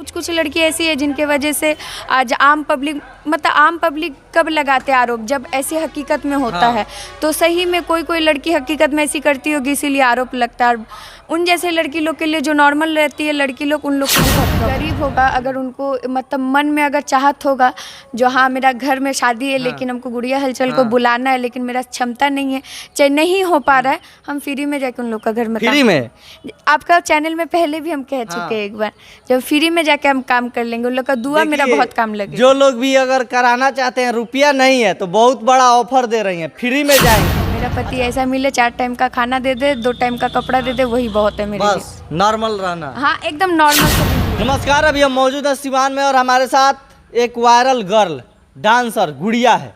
कुछ कुछ लड़की ऐसी है जिनके वजह से आज आम पब्लिक कब लगाते आरोप, जब ऐसी हकीकत में होता है। तो सही में कोई कोई लड़की हकीकत में ऐसी करती होगी, इसीलिए आरोप लगता है। उन जैसे लड़की लोग के लिए जो नॉर्मल रहती है लड़की लोग, उन लोग को गरीब होगा, अगर उनको मन में अगर चाहत होगा जो हाँ मेरा घर में शादी है लेकिन हमको गुड़िया हलचल को बुलाना है, लेकिन मेरा क्षमता नहीं है, चाहे नहीं हो पा रहा है, हम फ्री में जाके उन लोग का घर में फ्री में आपका चैनल में पहले भी हम कह चुके हैं एक बार, जब फ्री में जाके हम काम कर लेंगे, उन लोग का दुआ मेरा बहुत काम लगे। जो लोग भी अगर कराना चाहते हैं, रुपया नहीं है तो बहुत बड़ा ऑफर दे रही हैं, फ्री में जाएंगे। मेरा पति ऐसा मिले 4 टाइम का खाना दे दे, 2 टाइम का कपड़ा दे दे, वही बहुत है मेरे लिए। बस नॉर्मल रहना। हाँ एकदम नॉर्मल। नमस्कार, अभी हम मौजूद हैं सिवान में और हमारे साथ एक वायरल गर्ल डांसर गुड़िया है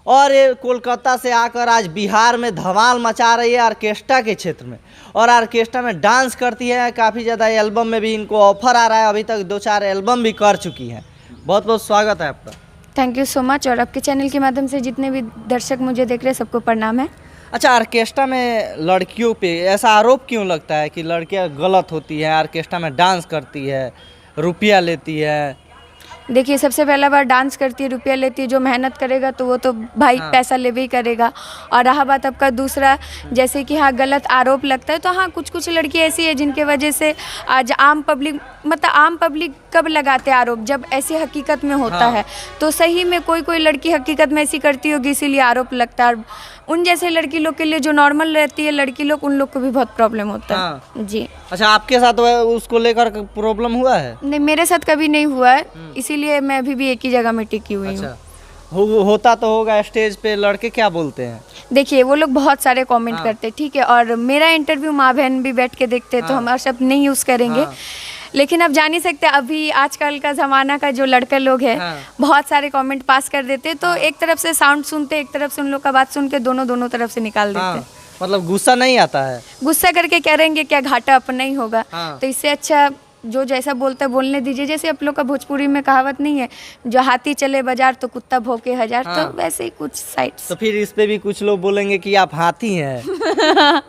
और ये कोलकाता से आकर आज बिहार में धमाल मचा रही है ऑर्केस्ट्रा के क्षेत्र में, और ऑर्केस्ट्रा में डांस करती है। काफ़ी ज़्यादा एल्बम में भी इनको ऑफर आ रहा है, अभी तक 2-4 एल्बम भी कर चुकी हैं। बहुत बहुत स्वागत है आपका। Thank you so much. और आपके चैनल के माध्यम से जितने भी दर्शक मुझे देख रहे हैं सबको प्रणाम है। अच्छा, ऑर्केस्ट्रा में लड़कियों पे ऐसा आरोप क्यों लगता है कि लड़कियां गलत होती हैं, ऑर्केस्ट्रा में डांस करती है, रुपया लेती है? देखिए, सबसे पहला बार डांस करती है, रुपया लेती है, जो मेहनत करेगा तो वो तो भाई पैसा लेवे ही करेगा। और रहा बात आपका दूसरा, जैसे कि हाँ गलत आरोप लगता है, तो हाँ कुछ कुछ लड़की ऐसी है जिनके वजह से आज आम पब्लिक कब लगाते आरोप, जब ऐसी हकीकत में होता है। तो सही में कोई कोई लड़की हकीकत में ऐसी करती होगी, इसीलिए आरोप लगता है। उन जैसे लड़की लोग के लिए जो नॉर्मल रहती है लड़की लोग, उन लोग को भी बहुत प्रॉब्लम होता है। जी। अच्छा, आपके साथ उसको लेकर प्रॉब्लम हुआ है? नहीं, मेरे साथ कभी नहीं हुआ है, इसीलिए मैं अभी भी एक ही जगह में टिकी हुई हूँ। होता तो होगा स्टेज पे, लड़के क्या बोलते हैं? देखिए, वो लोग बहुत सारे कमेंट करते हैं, ठीक है, और मेरा इंटरव्यू माँ बहन भी बैठ के देखते हैं, तो हमारा शब्द नहीं यूज़ करेंगे। लेकिन अब जान ही सकते हैं, अभी आजकल का ज़माना का जो लड़के लोग हैं बहुत सारे कमेंट पास कर देते हैं, तो एक तरफ से साउंड सुनते, एक तरफ से उन लोग का बात सुन के दोनों तरफ से निकाल देते हैं। मतलब गुस्सा नहीं आता है? गुस्सा करके कह रहेंगे क्या घाटा अपना ही होगा। तो इससे अच्छा जो जैसा बोलता है बोलने दीजिए। जैसे आप लोग का भोजपुरी में कहावत नहीं है, जो हाथी चले बाजार तो कुत्ता भौंके हजार, तो वैसे ही कुछ साइड्स। तो फिर इस पे भी कुछ लोग बोलेंगे कि आप हाथी हैं।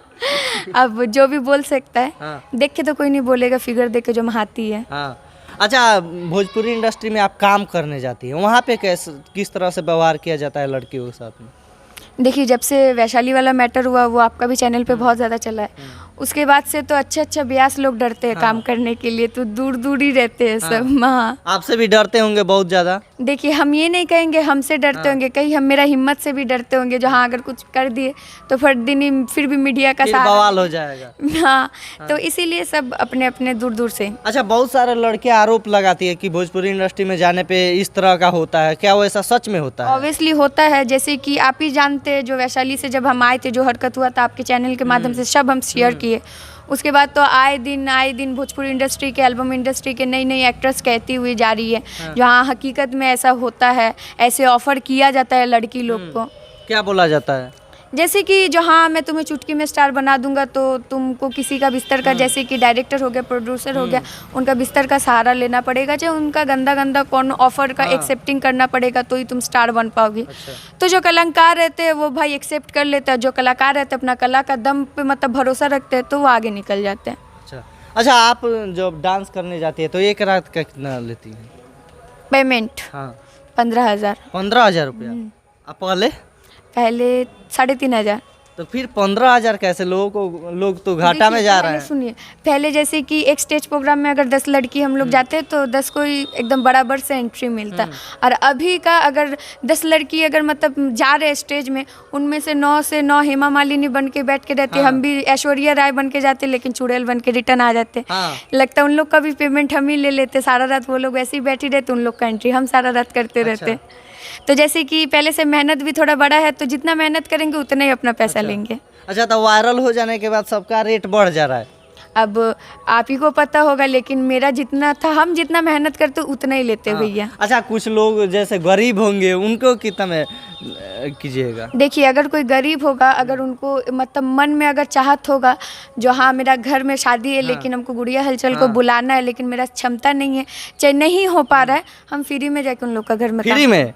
अब जो भी बोल सकता है, देख के तो कोई नहीं बोलेगा, फिगर देख के जो हम हाथी है। अच्छा, भोजपुरी इंडस्ट्री में आप काम करने जाती हैं, वहाँ पे किस तरह से व्यवहार किया जाता है लड़कियों के साथ में? देखिए, जब से वैशाली वाला मैटर हुआ, वो आपका भी चैनल पे बहुत ज़्यादा चला है, उसके बाद से तो अच्छा ब्यास लोग डरते हैं काम करने के लिए, तो दूर ही रहते हैं सब। आपसे भी डरते होंगे बहुत ज़्यादा? देखिए, हम ये नहीं कहेंगे हमसे डरते होंगे, कहीं हम मेरा हिम्मत से भी डरते होंगे, जो हाँ अगर कुछ कर दिए तो फिर भी मीडिया का साथ बवाल हो जाएगा। हाँ, तो इसीलिए सब अपने अपने दूर से। अच्छा, बहुत सारे लड़के आरोप लगाती है कि भोजपुरी इंडस्ट्री में जाने पे इस तरह का होता है, क्या वो ऐसा सच में होता है? ऑब्वियसली होता है, जैसे कि आप ही जानते हैं, जो वैशाली से जब हम आए थे, जो हरकत हुआ था आपके चैनल के माध्यम से सब हम शेयर किए। उसके बाद तो आए दिन भोजपुरी इंडस्ट्री के, एल्बम इंडस्ट्री के नई एक्ट्रेस कहती हुई जा रही है, जहाँ हकीकत में ऐसा होता है, ऐसे ऑफर किया जाता है लड़की लोग को। क्या बोला जाता है? जैसे कि जो हाँ मैं तुम्हें चुटकी में स्टार बना दूंगा, तो तुमको किसी का बिस्तर का, जैसे कि डायरेक्टर हो गया, प्रोड्यूसर हो गया, उनका बिस्तर का सहारा लेना पड़ेगा, चाहे उनका गंदा कौन ऑफर का एक्सेप्टिंग करना पड़ेगा, तो ही तुम स्टार बन पाओगी। तो जो कलाकार रहते हैं वो भाई एक्सेप्ट कर लेते हैं, जो कलाकार रहते हैं अपना कला का दम पे भरोसा रखते हैं, तो वो आगे निकल जाते हैं। अच्छा, आप जब डांस करने जाती है तो एक रात का कितना लेती है पेमेंट? 15,000। 15,000 रुपया? आप पहले 3,500। तो फिर 15,000 कैसे? लोग तो घाटा में जा रहे हैं। सुनिए, पहले जैसे कि एक स्टेज प्रोग्राम में अगर 10 लड़की हम लोग जाते हैं तो 10 को ही एकदम बराबर से एंट्री मिलता। और अभी का अगर 10 लड़की अगर जा रहे स्टेज में, उनमें से 9 से 9 हेमा मालिनी बन के बैठ के रहते। हम भी ऐश्वर्या राय बन के जाते, लेकिन चुड़ैल बन के रिटर्न आ जाते। लगता उन लोग का भी पेमेंट हम ही ले लेते। सारा रात वो लोग ऐसे ही बैठे रहते, उन लोग का एंट्री हम सारा रात करते रहते। तो जैसे कि पहले से मेहनत भी थोड़ा बड़ा है, तो जितना मेहनत करेंगे उतना ही अपना पैसा लेंगे। अच्छा, तो वायरल हो जाने के बाद सबका रेट बढ़ जा रहा है। अब आप ही को पता होगा, लेकिन मेरा जितना था, हम जितना मेहनत करते उतना ही लेते भैया। अच्छा, कुछ लोग जैसे गरीब होंगे, उनको कितना में कीजिएगा? देखिए, अगर कोई गरीब होगा, अगर उनको मन में अगर चाहत होगा जो हाँ मेरा घर में शादी है, लेकिन हमको गुड़िया हलचल को बुलाना है, लेकिन मेरा क्षमता नहीं है, चाहे नहीं हो पा रहा है, हम फ्री में जाके उन लोग का घर में फ्री में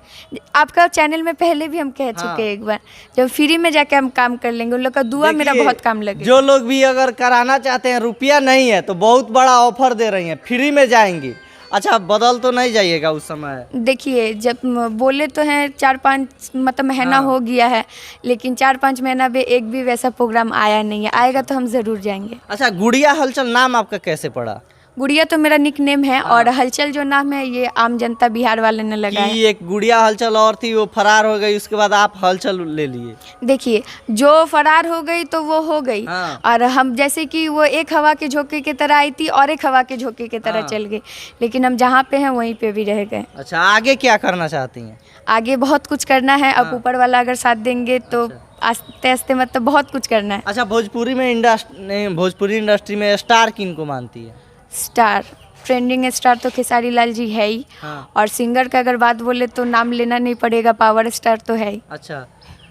आपका चैनल में पहले भी हम कह चुके हैं एक बार, जब फ्री में जाके हम काम कर लेंगे, उन लोग का दुआ मेरा बहुत काम लगे। जो लोग भी अगर कराना चाहते हैं, रुपया नहीं है तो बहुत बड़ा ऑफर दे रही हैं, फ्री में जाएंगी। अच्छा, बदल तो नहीं जाइएगा उस समय? देखिए, जब बोले तो हैं 4-5 मतलब महीना हाँ। हो गया है, लेकिन 4-5 महीना में एक भी वैसा प्रोग्राम आया नहीं है। आएगा तो हम ज़रूर जाएंगे। अच्छा, गुड़िया हलचल नाम आपका कैसे पड़ा? गुड़िया तो मेरा निक नेम है, हाँ। और हलचल जो नाम है ये आम जनता बिहार वाले ने लगाया। कि एक गुड़िया हलचल और थी, वो फरार हो गई, उसके बाद आप हलचल ले लिए? देखिए, जो फरार हो गई तो वो हो गई, हाँ। और हम जैसे कि वो एक हवा के झोंके की तरह आई थी और एक हवा के झोंके की तरह हाँ। चल गई, लेकिन हम जहाँ पे हैं वहीं पे भी रह गए। अच्छा, आगे क्या करना चाहती हैं? आगे बहुत कुछ करना है। अब हाँ। ऊपर वाला अगर साथ देंगे तो आस्ते आस्ते मतलब बहुत कुछ करना है। अच्छा, भोजपुरी इंडस्ट्री में स्टार किन को मानती है? स्टार, ट्रेंडिंग स्टार तो खेसारी लाल जी है ही। हाँ। और सिंगर का अगर बात बोले तो नाम लेना नहीं पड़ेगा, पावर स्टार तो है ही। अच्छा,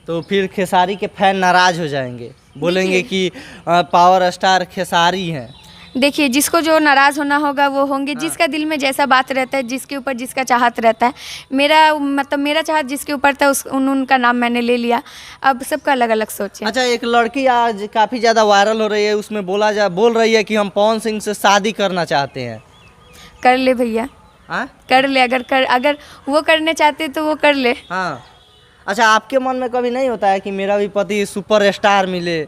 तो फिर खेसारी के फैन नाराज हो जाएंगे, बोलेंगे कि पावर स्टार खेसारी हैं। देखिए, जिसको जो नाराज़ होना होगा वो होंगे। जिसका दिल में जैसा बात रहता है, जिसके ऊपर जिसका चाहत रहता है, मेरा चाहत जिसके ऊपर था उनका नाम मैंने ले लिया। अब सबका अलग अलग सोच है। अच्छा, एक लड़की आज काफ़ी ज़्यादा वायरल हो रही है, उसमें बोल रही है कि हम पवन सिंह से शादी करना चाहते हैं। कर ले भैया, हाँ? कर ले। अगर वो करने चाहते तो वो कर ले। हाँ। अच्छा, आपके मन में कभी नहीं होता है कि मेरा भी पति सुपर स्टार मिले?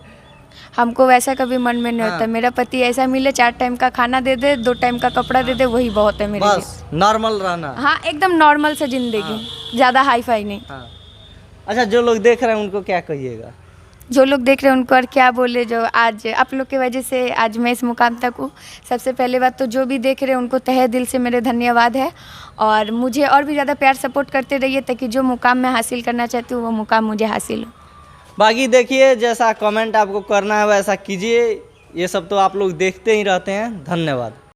हमको वैसा कभी मन में नहीं हाँ। होता। मेरा पति ऐसा मिले, 4 टाइम का खाना दे दे, 2 टाइम का कपड़ा दे दे, वही बहुत है मेरे लिए। बस नॉर्मल रहना। हाँ, एकदम नॉर्मल सा जिंदगी, ज़्यादा हाई फाई नहीं। हाँ। अच्छा, जो लोग देख रहे हैं उनको क्या कहिएगा? जो लोग देख रहे हैं उनको और क्या बोले, जो आज आप लोग की वजह से आज मैं इस मुकाम तक हूँ। सबसे पहले बात तो जो भी देख रहे हैं उनको तहे दिल से मेरे धन्यवाद है, और मुझे और भी ज़्यादा प्यार सपोर्ट करते रहिए, ताकि जो मुकाम मैं हासिल करना चाहती हूँ वो मुकाम मुझे हासिल हो। बाकी देखिए, जैसा कमेंट आपको करना है वैसा कीजिए। ये सब तो आप लोग देखते ही रहते हैं। धन्यवाद।